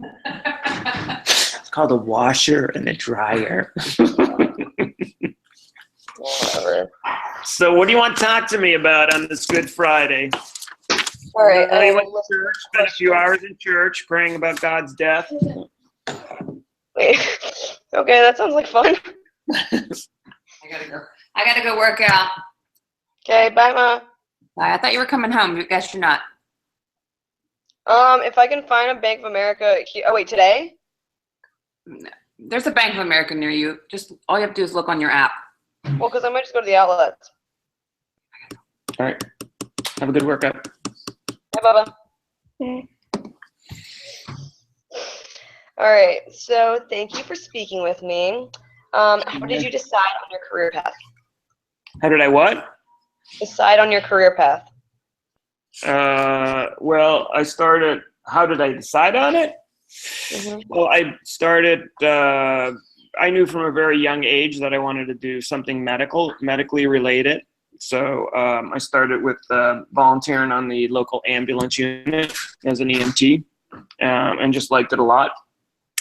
It's called a washer and a dryer. Whatever. So what do you want to talk to me about on this Good Friday? All right. You went to church, spent a few hours in church praying about God's death. Wait. Okay, that sounds like fun. I gotta go work out. Okay, bye, Ma. Bye. I thought you were coming home. I guess you're not. If I can find a Bank of America. Oh wait, today? There's a Bank of America near you. Just all you have to do is look on your app. Well, because I might just go to the outlets. All right. Have a good workout. Bye, Bubba. All right. So thank you for speaking with me. How did you decide on your career path? How did I what? Decide on your career path. Well, how did I decide on it? Mm-hmm. Well, I knew from a very young age that I wanted to do something medically related. So I started with volunteering on the local ambulance unit as an EMT, and just liked it a lot,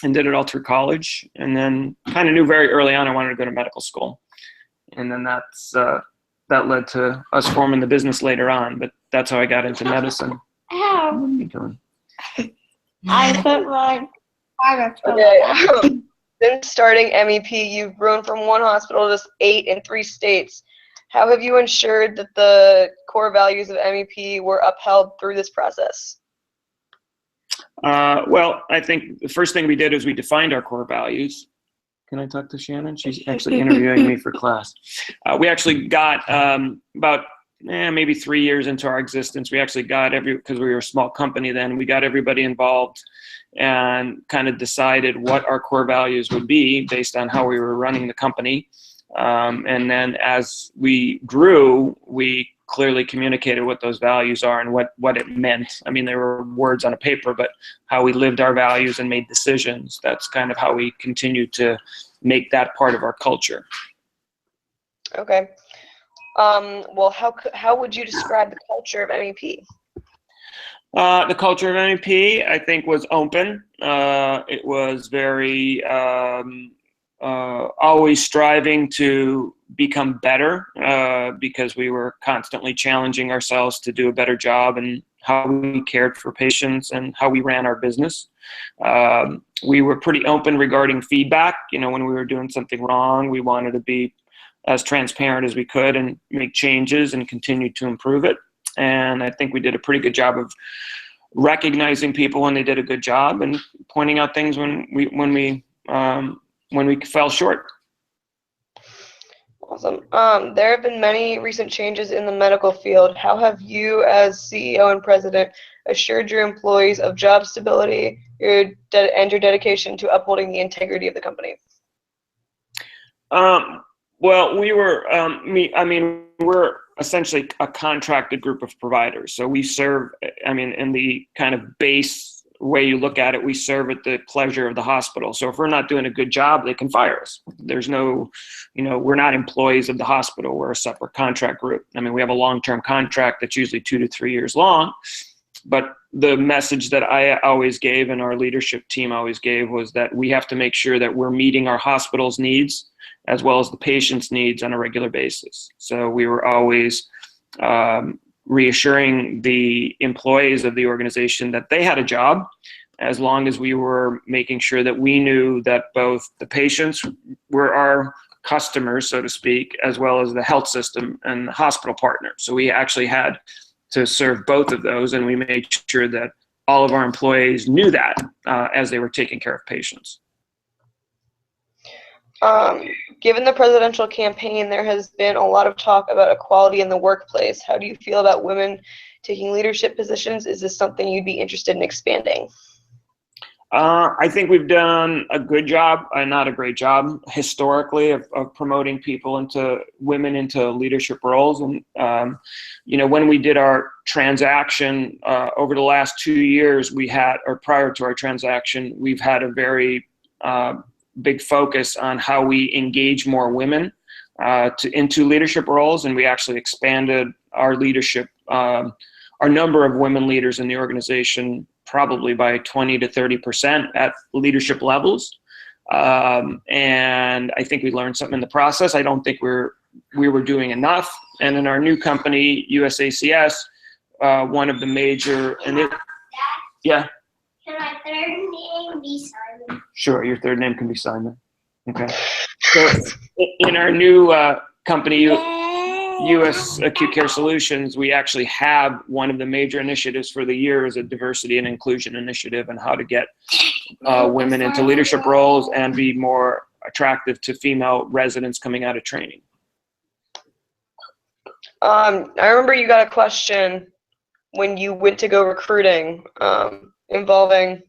and did it all through college. And then kind of knew very early on I wanted to go to medical school. And then that led to us forming the business later on. But that's how I got into medicine. Ow. What are you doing? I put my product on Okay. Since starting MEP, you've grown from one hospital to 8 in 3 states. How have you ensured that the core values of MEP were upheld through this process? Well, I think the first thing we did is we defined our core values. Can I talk to Shannon? She's actually interviewing me for class. We actually got about maybe 3 years into our existence, we actually got because we were a small company then, we got everybody involved and kind of decided what our core values would be based on how we were running the company. And then as we grew, we clearly communicated what those values are and what it meant. I mean, there were words on a paper, but how we lived our values and made decisions, that's kind of how we continue to make that part of our culture. Okay. Well, how would you describe the culture of MEP? The culture of MEP, I think, was open. It was very always striving to become better because we were constantly challenging ourselves to do a better job in how we cared for patients and how we ran our business. We were pretty open regarding feedback. You know, when we were doing something wrong, we wanted to be as transparent as we could and make changes and continue to improve it. And I think we did a pretty good job of recognizing people when they did a good job and pointing out things when we fell short. Awesome. There have been many recent changes in the medical field. How have you, as CEO and president, assured your employees of job stability and your dedication to upholding the integrity of the company? Well, we were, we're essentially a contracted group of providers. So we serve, in the kind of base way you look at it, we serve at the pleasure of the hospital. So if we're not doing a good job, they can fire us. There's no, we're not employees of the hospital. We're a separate contract group. I mean, we have a long-term contract that's usually 2 to 3 years long. But the message that I always gave and our leadership team always gave was that we have to make sure that we're meeting our hospital's needs as well as the patient's needs on a regular basis. So we were always reassuring the employees of the organization that they had a job, as long as we were making sure that we knew that both the patients were our customers, so to speak, as well as the health system and the hospital partner. So we actually had to serve both of those, and we made sure that all of our employees knew that as they were taking care of patients. Given the presidential campaign, there has been a lot of talk about equality in the workplace. How do you feel about women taking leadership positions? Is this something you'd be interested in expanding? I think we've done a good job, not a great job, historically, of promoting women into leadership roles. And, when we did our transaction over the last 2 years, prior to our transaction, we've had a very big focus on how we engage more women into leadership roles. And we actually expanded our leadership, our number of women leaders in the organization probably by 20 to 30% at leadership levels. And I think we learned something in the process. I don't think we were doing enough. And in our new company, USACS, one of the major, yeah. Can my third name be Simon? Sure, your third name can be Simon. Okay. So in our new company, US Acute Care Solutions, we actually have one of the major initiatives for the year is a diversity and inclusion initiative and how to get women into leadership roles and be more attractive to female residents coming out of training. I remember you got a question when you went to go recruiting involving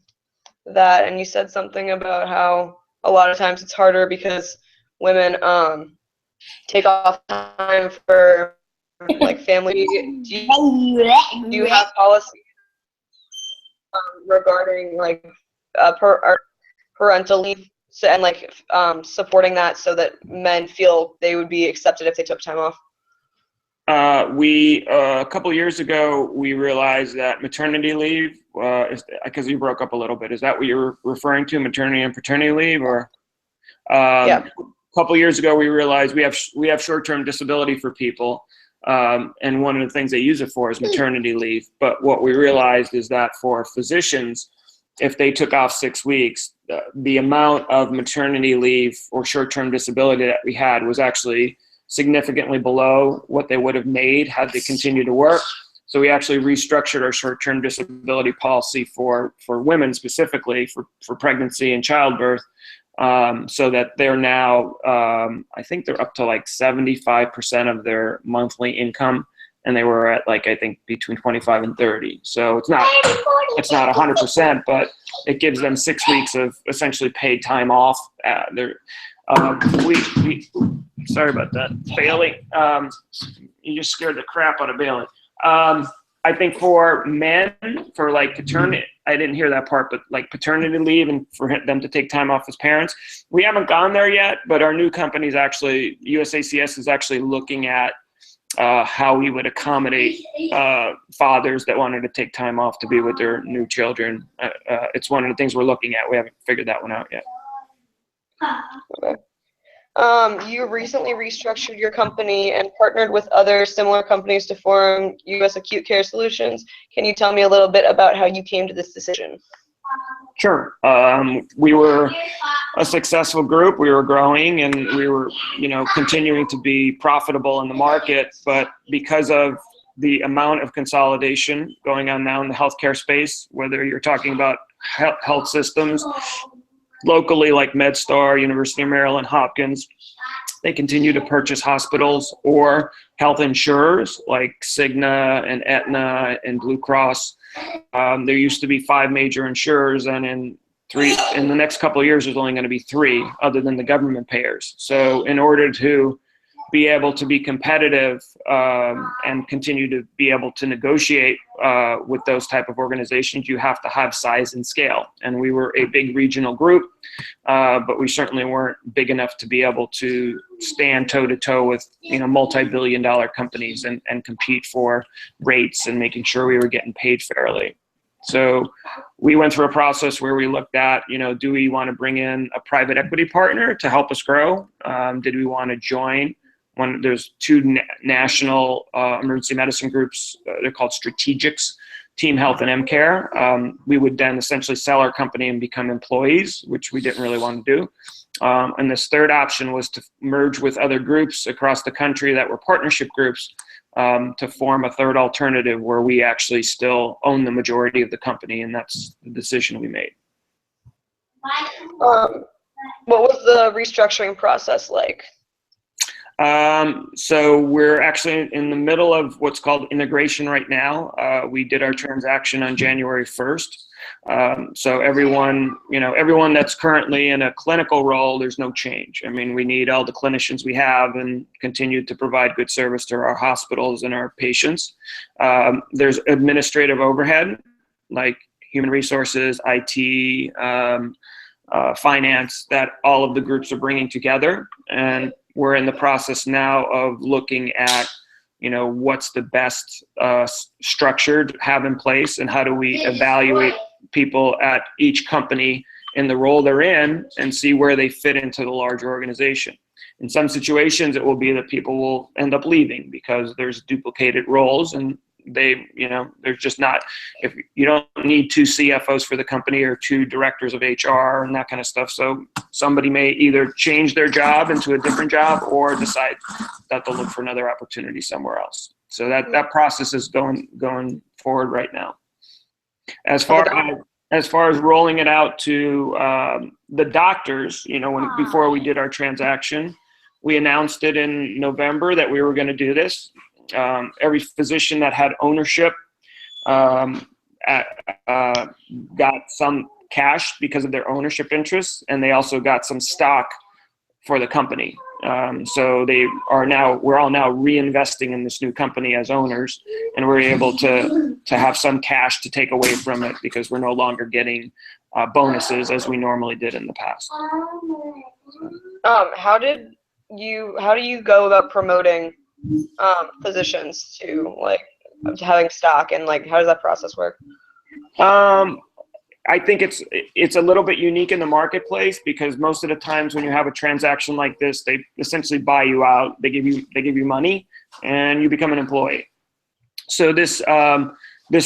that, and you said something about how a lot of times it's harder because women take off time for like family. Do you have policies regarding like parental leave and like supporting that so that men feel they would be accepted if they took time off? A couple years ago, we realized that maternity leave, because you broke up a little bit. Is that what you're referring to, maternity and paternity leave, or? Yeah. A couple years ago, we realized we have short-term disability for people, and one of the things they use it for is maternity leave. But what we realized is that for physicians, if they took off 6 weeks, the amount of maternity leave or short-term disability that we had was actually significantly below what they would have made had they continued to work. So we actually restructured our short-term disability policy for women specifically for pregnancy and childbirth, so that they're now, I think they're up to like 75% of their monthly income, and they were at like, I think between 25 and 30. So it's not 100%, but it gives them 6 weeks of essentially paid time off. Sorry about that, Bailey. You just scared the crap out of Bailey. I think for men, for like paternity, I didn't hear that part, but like paternity leave and for them to take time off as parents, we haven't gone there yet, but our new company is actually, USACS is actually looking at how we would accommodate fathers that wanted to take time off to be with their new children. It's one of the things we're looking at. We haven't figured that one out yet. Okay. You recently restructured your company and partnered with other similar companies to form US Acute Care Solutions. Can you tell me a little bit about how you came to this decision? Sure. We were a successful group. We were growing and we were, continuing to be profitable in the market. But because of the amount of consolidation going on now in the healthcare space, whether you're talking about health systems, locally like MedStar, University of Maryland, Hopkins, they continue to purchase hospitals, or health insurers like Cigna and Aetna and Blue Cross. There used to be 5 major insurers, and in the next couple of years, there's only going to be 3 other than the government payers. So in order to be able to be competitive and continue to be able to negotiate with those type of organizations, you have to have size and scale. And we were a big regional group, but we certainly weren't big enough to be able to stand toe-to-toe with multi-billion-dollar companies and compete for rates and making sure we were getting paid fairly. So we went through a process where we looked at, do we want to bring in a private equity partner to help us grow? Did we want to join? There's 2 national emergency medicine groups. They're called Strategics, Team Health and MCare. We would then essentially sell our company and become employees, which we didn't really want to do. And this third option was to merge with other groups across the country that were partnership groups to form a third alternative where we actually still own the majority of the company, and that's the decision we made. What was the restructuring process like? So we're actually in the middle of what's called integration right now. We did our transaction on January 1st. So everyone that's currently in a clinical role, there's no change. I mean, we need all the clinicians we have and continue to provide good service to our hospitals and our patients. There's administrative overhead, like human resources, IT, finance, that all of the groups are bringing together. And we're in the process now of looking at, what's the best structure to have in place and how do we evaluate people at each company in the role they're in and see where they fit into the larger organization. In some situations, it will be that people will end up leaving because there's duplicated roles and there's just not, if you don't need 2 CFOs for the company or 2 directors of HR and that kind of stuff. So somebody may either change their job into a different job or decide that they'll look for another opportunity somewhere else. So that process is going forward right now. As far as rolling it out to the doctors, before we did our transaction, we announced it in November that we were going to do this. Every physician that had ownership got some cash because of their ownership interests, and they also got some stock for the company. So we're all now reinvesting in this new company as owners, and we're able to have some cash to take away from it because we're no longer getting bonuses as we normally did in the past. How do you go about promoting physicians to having stock, and how does that process work? I think it's a little bit unique in the marketplace because most of the times when you have a transaction like this, they essentially buy you out. They give you money, and you become an employee. So this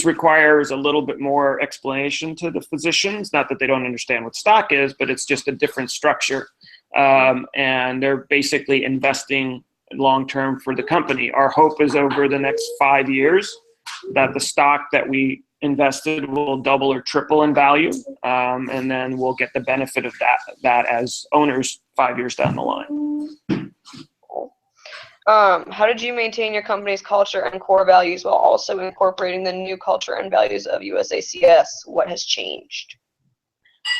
requires a little bit more explanation to the physicians. Not that they don't understand what stock is, but it's just a different structure, and they're basically investing long-term for the company. Our hope is over the next 5 years that the stock that we invested will double or triple in value, and then we'll get the benefit of that as owners 5 years down the line. How did you maintain your company's culture and core values while also incorporating the new culture and values of USACS? What has changed?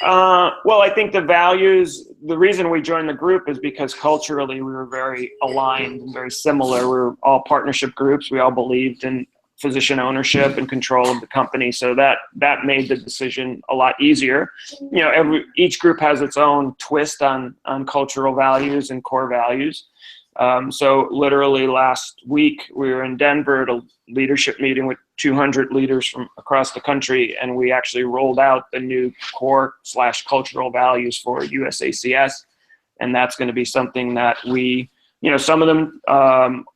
Well, I think the reason we joined the group is because culturally we were very aligned and very similar. We were all partnership groups. We all believed in physician ownership and control of the company. So that made the decision a lot easier. Each group has its own twist on cultural values and core values. So literally last week we were in Denver at a leadership meeting with 200 leaders from across the country, and we actually rolled out the new core/cultural values for USACS. And that's going to be something that some of them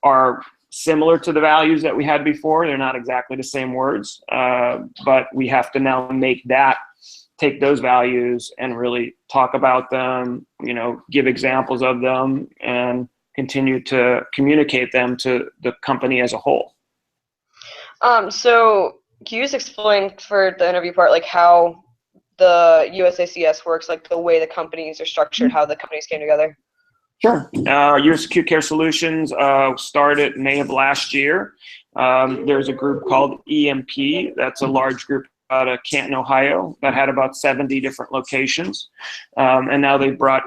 are similar to the values that we had before. They're not exactly the same words, but we have to now take those values and really talk about them, give examples of them, and continue to communicate them to the company as a whole. So can you just explain for the interview part, how the USACS works, the way the companies are structured, how the companies came together? Sure. US Acute Care Solutions started May of last year. There's a group called EMP. That's a large group out of Canton, Ohio, that had about 70 different locations. And now they've brought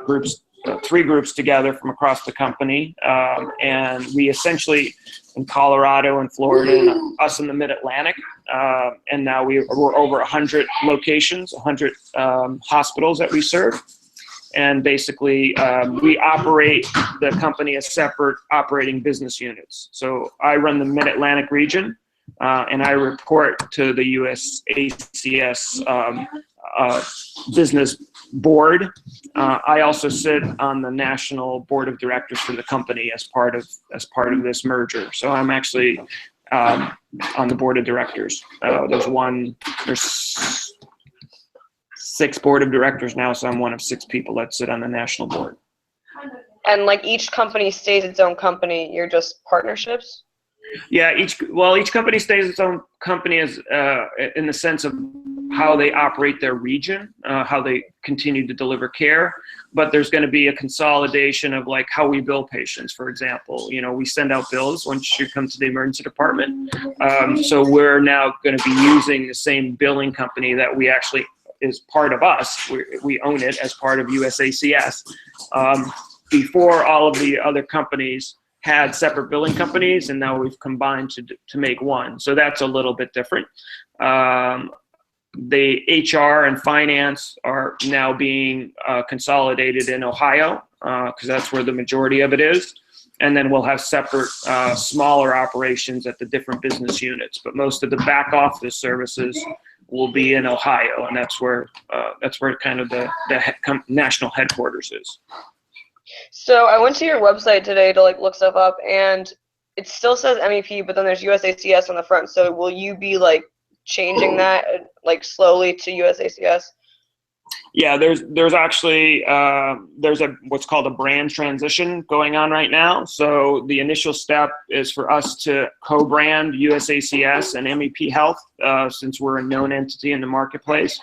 3 groups together from across the company. And we essentially, in Colorado and Florida, and us in the Mid-Atlantic, and now we're over 100 locations, 100 hospitals that we serve. And basically, we operate the company as separate operating business units. So I run the Mid-Atlantic region, and I report to the USACS business board. I also sit on the national board of directors for the company as part of this merger. So I'm actually on the board of directors. There's 6 board of directors now, so I'm one of 6 people that sit on the national board. And each company stays its own company. You're just partnerships? Yeah, each company stays its own company as in the sense of how they operate their region, how they continue to deliver care. But there's going to be a consolidation of how we bill patients, for example. We send out bills once you come to the emergency department. So we're now going to be using the same billing company that we actually is part of us. We own it as part of USACS. Before, all of the other companies had separate billing companies, and now we've combined to make one. So that's a little bit different. The HR and finance are now being consolidated in Ohio because that's where the majority of it is. And then we'll have separate smaller operations at the different business units. But most of the back office services will be in Ohio, and that's where kind of the national headquarters is. So I went to your website today to like look stuff up, and it still says MEP, but then there's USACS on the front. So will you be like changing that like slowly to USACS? Yeah, there's actually there's what's called a brand transition going on right now. So the initial step is for us to co-brand USACS and MEP Health, since we're a known entity in the marketplace.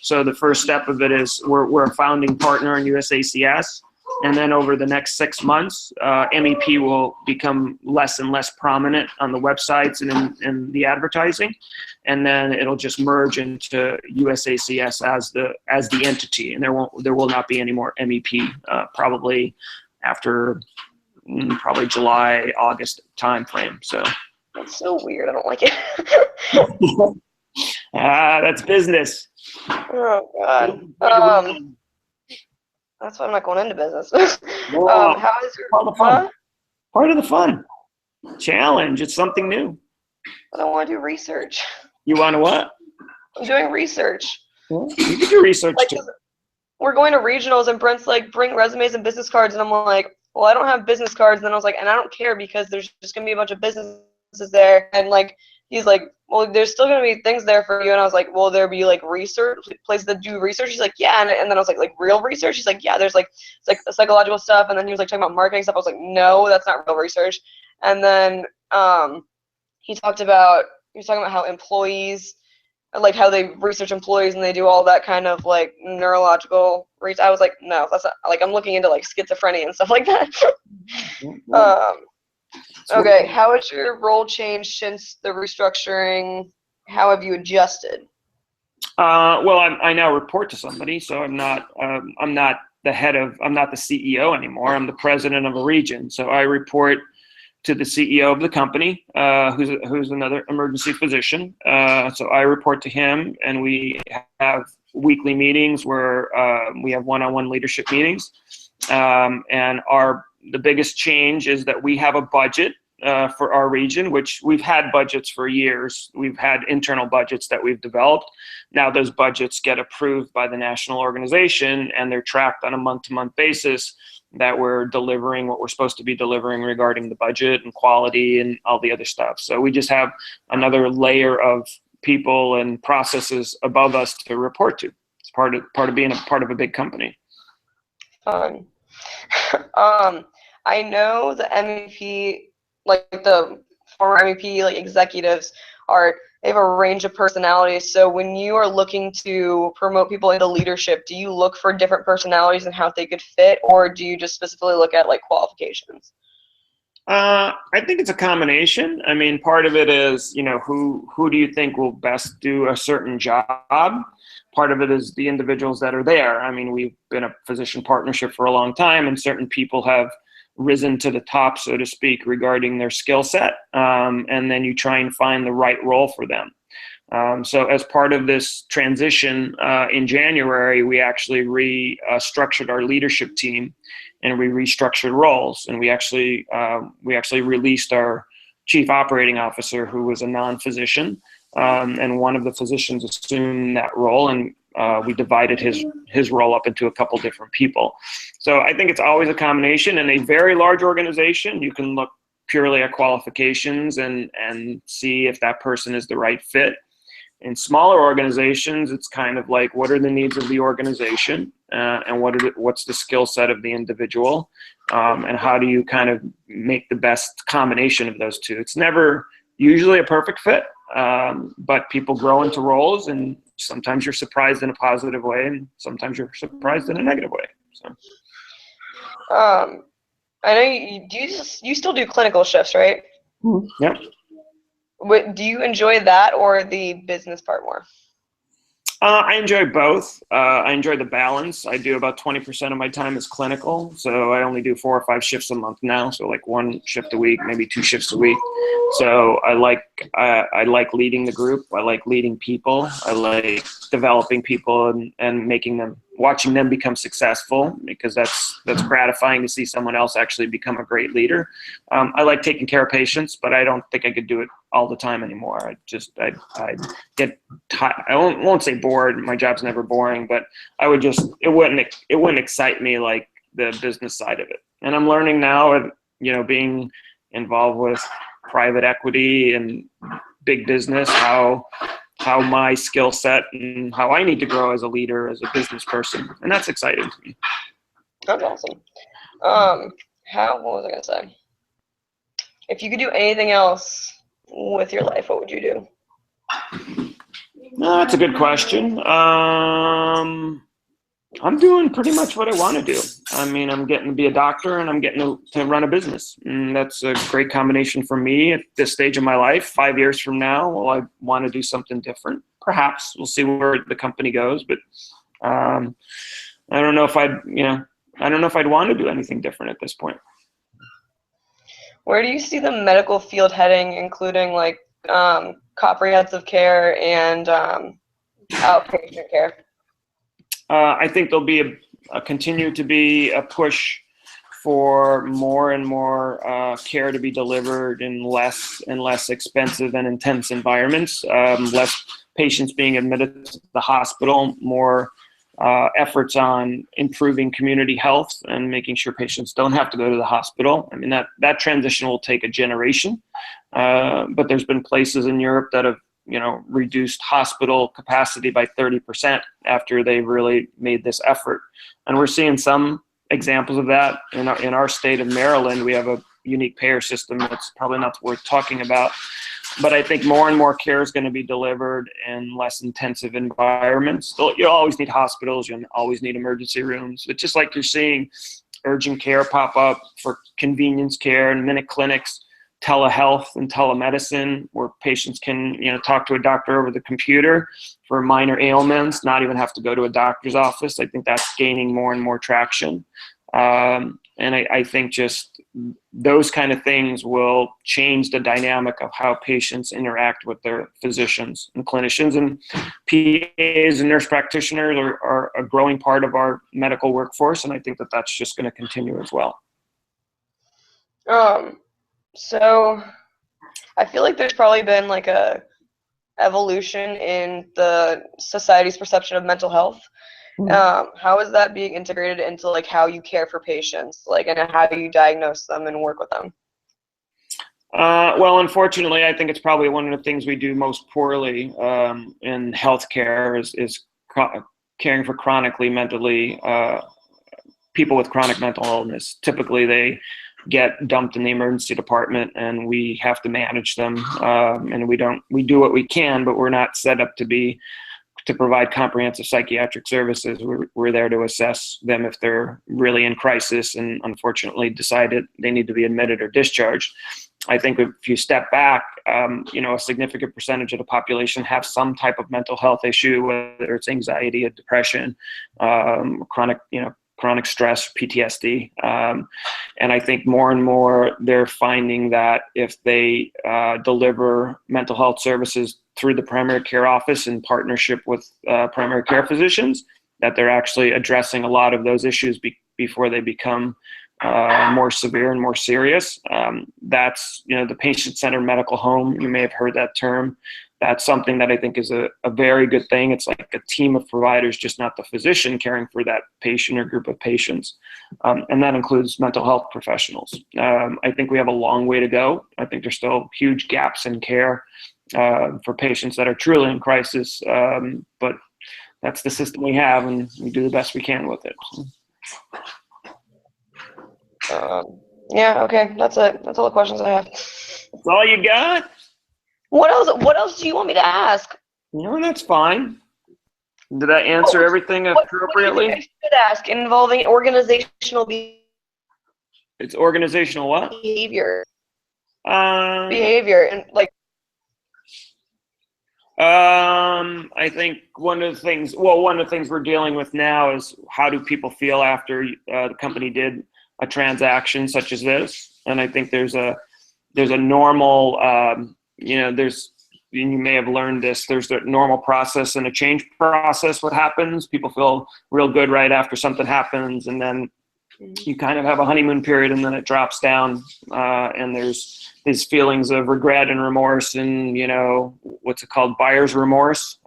So the first step of it is we're a founding partner in USACS. And then over the next 6 months, MEP will become less and less prominent on the websites and in the advertising. And then it'll just merge into USACS as the entity. And there will not be any more MEP probably after probably July, August timeframe. So That's so weird. I don't like it. that's business. Oh God. That's why I'm not going into business. How is your Part of the fun. Part of the fun. Challenge. It's something new. I don't want to do research. You want to what? I'm doing research. You can do research Like, too. we're going to regionals, and Brent's like, bring resumes and business cards, and I'm like, well, I don't have business cards. And then I was like, and I don't care because there's just gonna be a bunch of businesses there, and like, he's like, well, there's still gonna be things there for you. And I was like, will there be like research places that do research? He's like, yeah. And then I was like real research? He's like, yeah. There's like it's like psychological stuff. And then he was like talking about marketing stuff. I was like, no, that's not real research. And then he was talking about how employees, like how they research employees and they do all that kind of like neurological research. I was like, no, that's not, like, I'm looking into like schizophrenia and stuff like that. Okay, how has your role changed since the restructuring? How have you adjusted? Well, I now report to somebody, so I'm not the CEO anymore. I'm the president of a region, so I report to the CEO of the company, who's another emergency physician. So I report to him, and we have weekly meetings where we have one-on-one leadership meetings. And the biggest change is that we have a budget for our region, which we've had budgets for years. We've had internal budgets that we've developed. Now those budgets get approved by the national organization, and they're tracked on a month-to-month basis that we're delivering what we're supposed to be delivering regarding the budget and quality and all the other stuff. So we just have another layer of people and processes above us to report to. It's part of being a part of a big company. Fun. I know the MEP, like the former MEP, like executives they have a range of personalities. So when you are looking to promote people into leadership, do you look for different personalities and how they could fit, or do you just specifically look at like qualifications? I think it's a combination. I mean, part of it is, who do you think will best do a certain job? Part of it is the individuals that are there. I mean, we've been a physician partnership for a long time, and certain people have risen to the top, so to speak, regarding their skill set. And then you try and find the right role for them. So as part of this transition in January, we actually restructured our leadership team, and we restructured roles. And we actually released our chief operating officer, who was a non-physician, and one of the physicians assumed that role, and we divided his role up into a couple different people. So I think it's always a combination. In a very large organization, you can look purely at qualifications and see if that person is the right fit. In smaller organizations, it's kind of like, what are the needs of the organization, and what's the skill set of the individual, and how do you kind of make the best combination of those two? It's never usually a perfect fit, but people grow into roles, and sometimes you're surprised in a positive way, and sometimes you're surprised in a negative way. So, I know you still do clinical shifts, right? Yep. Do you enjoy that or the business part more? I enjoy both. I enjoy the balance. I do about 20% of my time is clinical, so I only do 4 or 5 shifts a month now. So like 1 shift a week, maybe 2 shifts a week. So I like leading the group. I like leading people. I like developing people and making them watching them become successful, because that's gratifying to see someone else actually become a great leader. I like taking care of patients, but I don't think I could do it all the time anymore. I get tired. I won't say bored. My job's never boring, but it wouldn't excite me like the business side of it. And I'm learning now, being involved with private equity and big business, how my skill set and how I need to grow as a leader, as a business person. And that's exciting to me. That's awesome. What was I going to say? If you could do anything else with your life, what would you do? That's a good question. I'm doing pretty much what I want to do. I mean, I'm getting to be a doctor and I'm getting to run a business. And that's a great combination for me at this stage of my life. 5 years from now, will I want to do something different? Perhaps. We'll see where the company goes. But I don't know if I'd want to do anything different at this point. Where do you see the medical field heading, including like comprehensive care and outpatient care? I think there'll be continue to be a push for more and more care to be delivered in less and less expensive and intense environments, less patients being admitted to the hospital, more efforts on improving community health and making sure patients don't have to go to the hospital. I mean, that transition will take a generation, but there's been places in Europe that have reduced hospital capacity by 30% after they really made this effort. And we're seeing some examples of that in our state of Maryland. We have a unique payer system that's probably not worth talking about, but I think more and more care is going to be delivered in less intensive environments. You'll always need hospitals, you'll always need emergency rooms, but just like you're seeing urgent care pop up for convenience care and minute clinics, telehealth and telemedicine, where patients can talk to a doctor over the computer for minor ailments, not even have to go to a doctor's office. I think that's gaining more and more traction. And I think just those kind of things will change the dynamic of how patients interact with their physicians and clinicians. And PAs and nurse practitioners are a growing part of our medical workforce, and I think that that's just going to continue as well. So I feel like there's probably been like a evolution in the society's perception of mental health. How is that being integrated into like how you care for patients, like, and how you diagnose them and work with them? Well, unfortunately, I think it's probably one of the things we do most poorly in healthcare is caring for people with chronic mental illness. Typically, they get dumped in the emergency department and we have to manage them. And we do what we can, but we're not set up to provide comprehensive psychiatric services. We're there to assess them if they're really in crisis and unfortunately decided they need to be admitted or discharged. I think if you step back, a significant percentage of the population have some type of mental health issue, whether it's anxiety or depression, chronic stress, PTSD. And I think more and more they're finding that if they deliver mental health services through the primary care office in partnership with primary care physicians, that they're actually addressing a lot of those issues before they become more severe and more serious. That's, the patient-centered medical home. You may have heard that term. That's something that I think is a very good thing. It's like a team of providers, just not the physician caring for that patient or group of patients. And that includes mental health professionals. I think we have a long way to go. I think there's still huge gaps in care for patients that are truly in crisis. But that's the system we have, and we do the best we can with it. Yeah, okay. That's it. That's all the questions I have. That's all you got? What else do you want me to ask? That's fine. Did I answer everything appropriately? What do you think I should ask involving organizational It's organizational what? behavior. Behavior And like. I think one of the things we're dealing with now is how do people feel after the company did a transaction such as this. And I think there's a normal, there's you may have learned this, there's a normal process and a change process. What happens, people feel real good right after something happens, and then you kind of have a honeymoon period, and then it drops down, and there's these feelings of regret and remorse, and what's it called, buyer's remorse.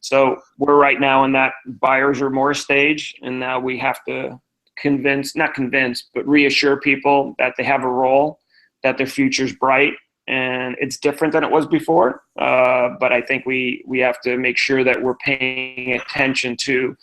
So we're right now in that buyer's remorse stage, and now we have to not convince, but reassure people that they have a role, that their future's bright, and it's different than it was before. But I think we have to make sure that we're paying attention to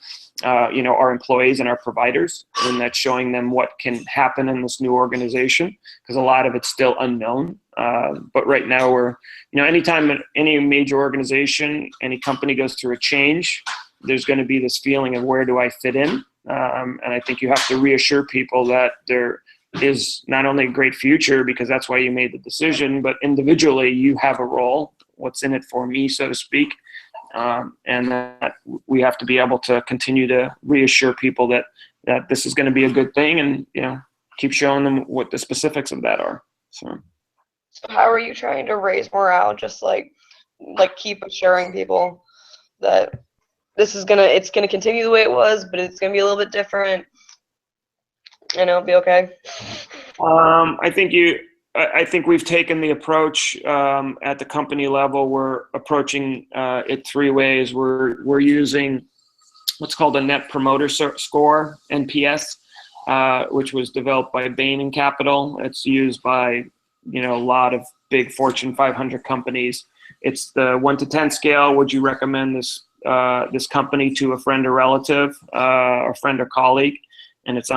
our employees and our providers, and that's showing them what can happen in this new organization, because a lot of it's still unknown. But right now we're, anytime any major organization, any company goes through a change, there's going to be this feeling of where do I fit in? And I think you have to reassure people that there is not only a great future, because that's why you made the decision, but individually you have a role. What's in it for me, so to speak? And that we have to be able to continue to reassure people that this is going to be a good thing, and keep showing them what the specifics of that are. So how are you trying to raise morale? Just like keep assuring people that it's gonna continue the way it was, but it's gonna be a little bit different, and it'll be okay. I think we've taken the approach at the company level. We're approaching it three ways. We're using what's called a Net Promoter Score, NPS, which was developed by Bain & Capital. It's used by a lot of big Fortune 500 companies. It's the 1 to 10 scale. Would you recommend this company to a friend or relative, or friend or colleague? And it's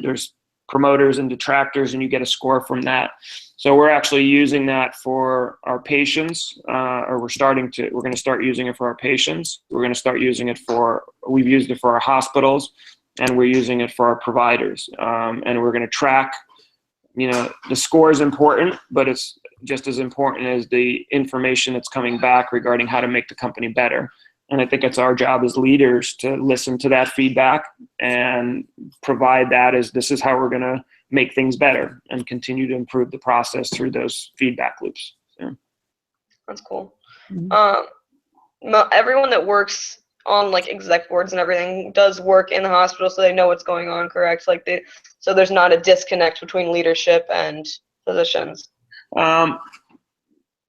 there's promoters and detractors, and you get a score from that. So we're actually using that for our patients, or we're going to start using it for our patients. We're going to start using it we've used it for our hospitals, and we're using it for our providers. And we're going to track, the score is important, but it's just as important as the information that's coming back regarding how to make the company better. And I think it's our job as leaders to listen to that feedback and provide that as this is how we're going to make things better, and continue to improve the process through those feedback loops. So. That's cool. Everyone that works on exec boards and everything does work in the hospital, so they know what's going on, correct? So there's not a disconnect between leadership and physicians.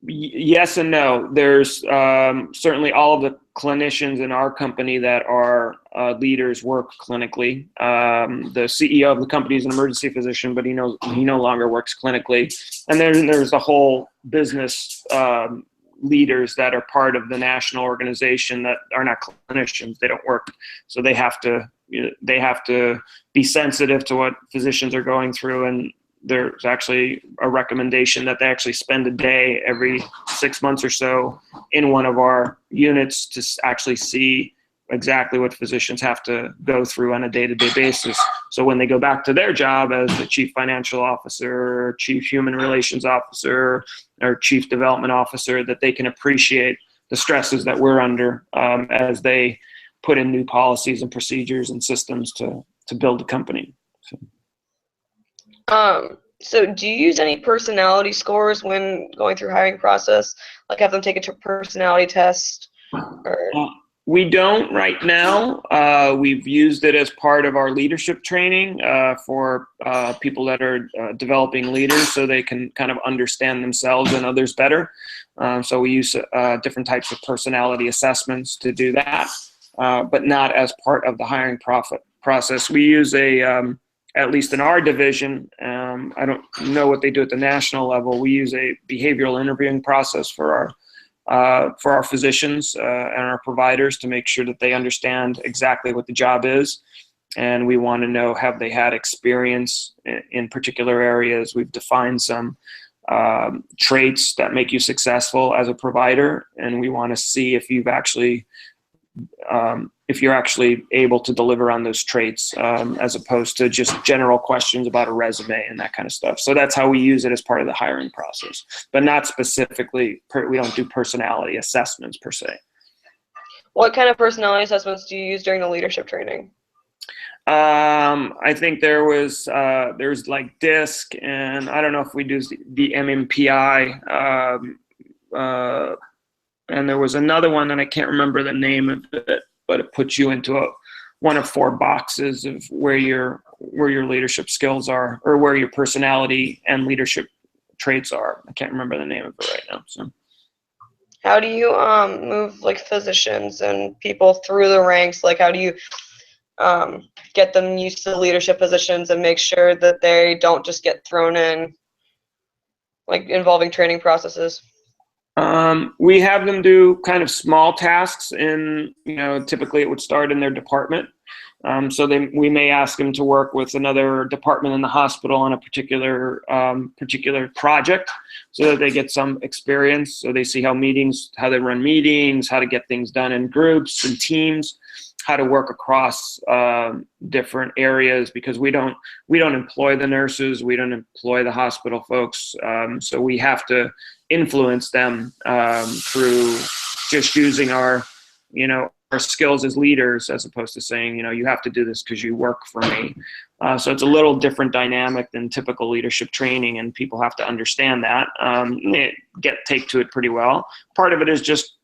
Yes and no. There's certainly all of the clinicians in our company that are leaders work clinically. The CEO of the company is an emergency physician, but he no longer works clinically. And then there's the whole business leaders that are part of the national organization that are not clinicians. They don't work, so they have to be sensitive to what physicians are going through. And there's actually a recommendation that they actually spend a day every 6 months or so in one of our units to actually see exactly what physicians have to go through on a day-to-day basis. So when they go back to their job as the chief financial officer, or chief human relations officer, or chief development officer, that they can appreciate the stresses that we're under as they put in new policies and procedures and systems to build a company. So do you use any personality scores when going through hiring process? Have them take a personality test? We don't right now. We've used it as part of our leadership training for people that are developing leaders, so they can kind of understand themselves and others better. So we use different types of personality assessments to do that, but not as part of the hiring process. We use at least in our division, I don't know what they do at the national level. We use a behavioral interviewing process for our physicians and our providers to make sure that they understand exactly what the job is. And we want to know, have they had experience in particular areas? We've defined some traits that make you successful as a provider, and we want to see if you're actually able to deliver on those traits, as opposed to just general questions about a resume and that kind of stuff. So that's how we use it as part of the hiring process, but not specifically. We don't do personality assessments per se. What kind of personality assessments do you use during the leadership training? I think there's DISC, and I don't know if we do the MMPI. and there was another one, and I can't remember the name of it, but it puts you into one of 4 boxes of where your leadership skills are, or where your personality and leadership traits are. I can't remember the name of it right now. So, How do you move like physicians and people through the ranks? Like, how do you get them used to leadership positions and make sure that they don't just get thrown in, like involving training processes? We have them do kind of small tasks typically it would start in their department. So we may ask them to work with another department in the hospital on a particular project, so that they get some experience, so they see how they run meetings, how to get things done in groups and teams, how to work across different areas, because we don't employ the nurses, we don't employ the hospital folks, so we have to influence them through just using our skills as leaders, as opposed to saying, you have to do this because you work for me. So it's a little different dynamic than typical leadership training, and people have to understand that. They take to it pretty well. Part of it is just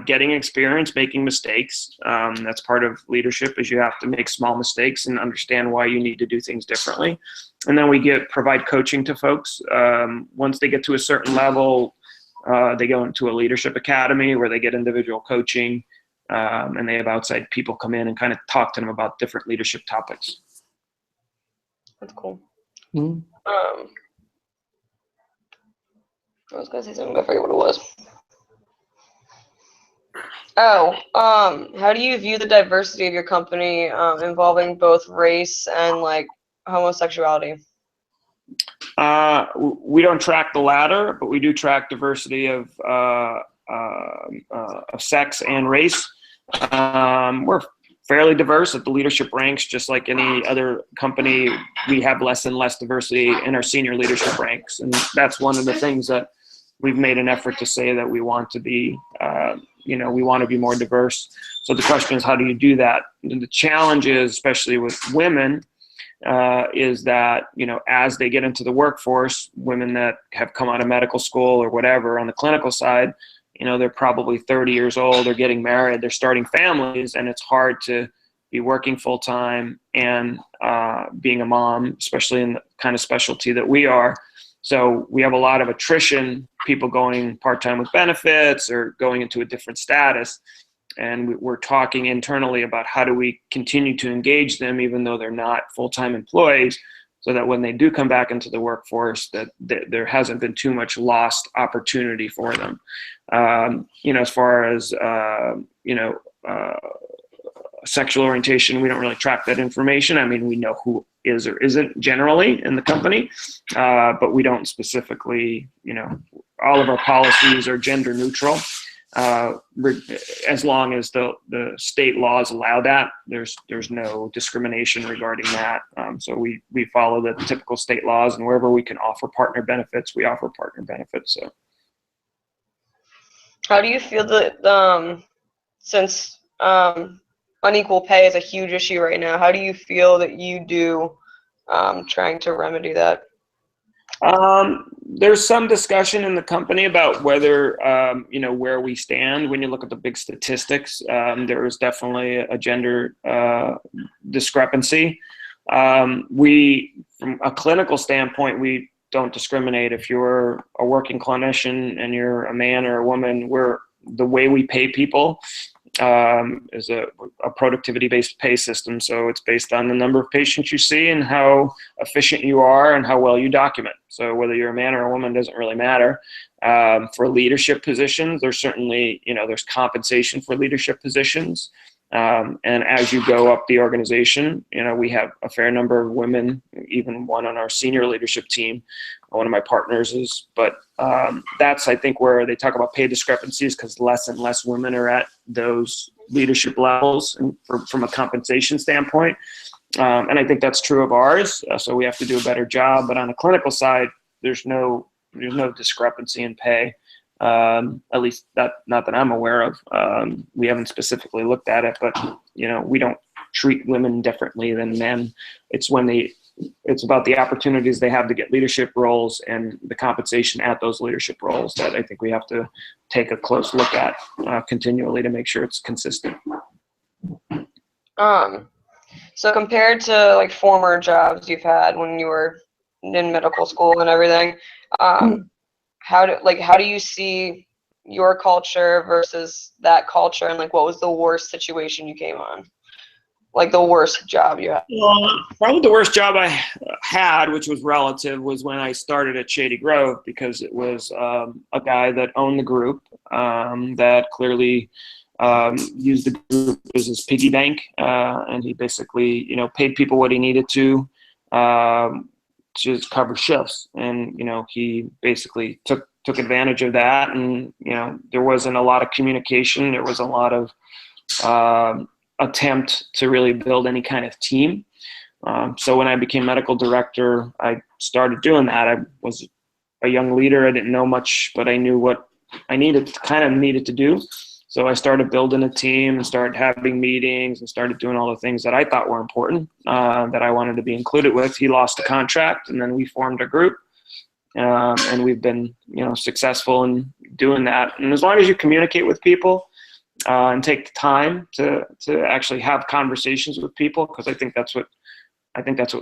getting experience, making mistakes. That's part of leadership, is you have to make small mistakes and understand why you need to do things differently. And then we provide coaching to folks. Once they get to a certain level, they go into a leadership academy where they get individual coaching, and they have outside people come in and kind of talk to them about different leadership topics. That's cool. Mm-hmm. I was gonna say something, but I forget what it was. How do you view the diversity of your company involving both race and like homosexuality? We don't track the latter, but we do track diversity of sex and race. We're fairly diverse at the leadership ranks, just like any other company. We have less and less diversity in our senior leadership ranks, and that's one of the things that we've made an effort to say, that we want to be, we want to be more diverse. So the question is, how do you do that? And the challenge is, especially with women, is that, as they get into the workforce, women that have come out of medical school or whatever on the clinical side, they're probably 30 years old, they're getting married, they're starting families, and it's hard to be working full time and being a mom, especially in the kind of specialty that we are. So we have a lot of attrition, people going part-time with benefits or going into a different status. And we're talking internally about how do we continue to engage them, even though they're not full-time employees, so that when they do come back into the workforce, that there hasn't been too much lost opportunity for them. As far as, sexual orientation, we don't really track that information. I mean, we know who is or isn't generally in the company, but we don't specifically, all of our policies are gender neutral. As long as the state laws allow that, there's no discrimination regarding that. So we follow the typical state laws, and wherever we can offer partner benefits, we offer partner benefits. So, how do you feel that since unequal pay is a huge issue right now, how do you feel that you do trying to remedy that? There's some discussion in the company about whether, where we stand. When you look at the big statistics, there is definitely a gender discrepancy. From a clinical standpoint, we don't discriminate. If you're a working clinician and you're a man or a woman, the way we pay people is a productivity-based pay system. So it's based on the number of patients you see and how efficient you are and how well you document. So whether you're a man or a woman doesn't really matter. For leadership positions, there's certainly, there's compensation for leadership positions. And as you go up the organization, we have a fair number of women, even one on our senior leadership team. One of my partners is, but that's, I think, where they talk about pay discrepancies, because less and less women are at those leadership levels and from a compensation standpoint. And I think that's true of ours. So we have to do a better job. But on the clinical side, there's no discrepancy in pay. At least not that I'm aware of. We haven't specifically looked at it, but we don't treat women differently than men. It's when they it's about the opportunities they have to get leadership roles and the compensation at those leadership roles that I think we have to take a close look at continually to make sure it's consistent. So compared to like former jobs you've had when you were in medical school and everything, how do you see your culture versus that culture, and like what was the worst situation you came on? Like the worst job you had? Probably the worst job I had, which was relative, was when I started at Shady Grove, because it was a guy that owned the group that clearly used the group as his piggy bank, and he basically, paid people what he needed to just cover shifts, and he basically took advantage of that, and there wasn't a lot of communication. There was a lot of attempt to really build any kind of team. So when I became medical director, I started doing that. I was a young leader. I didn't know much, but I knew what I needed to do. So I started building a team and started having meetings and started doing all the things that I thought were important, that I wanted to be included with. He lost a contract, and then we formed a group, and we've been, successful in doing that. And as long as you communicate with people, and take the time to actually have conversations with people, because I think that's what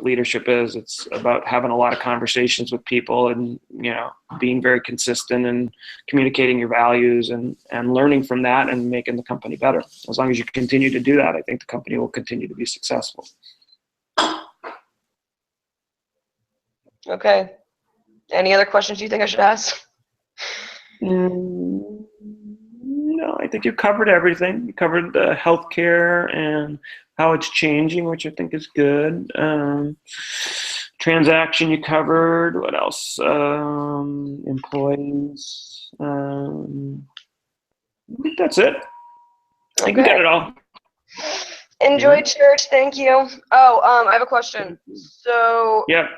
leadership is. It's about having a lot of conversations with people, and being very consistent and communicating your values and learning from that and making the company better. As long as you continue to do that, I think the company will continue to be successful. Okay. Any other questions you think I should ask? No, I think you covered everything. You covered the healthcare and how it's changing, which I think is good. Transaction you covered. What else? Employees. I think that's it. I think we got it all. Enjoy church. Thank you. Oh, I have a question. So Yeah.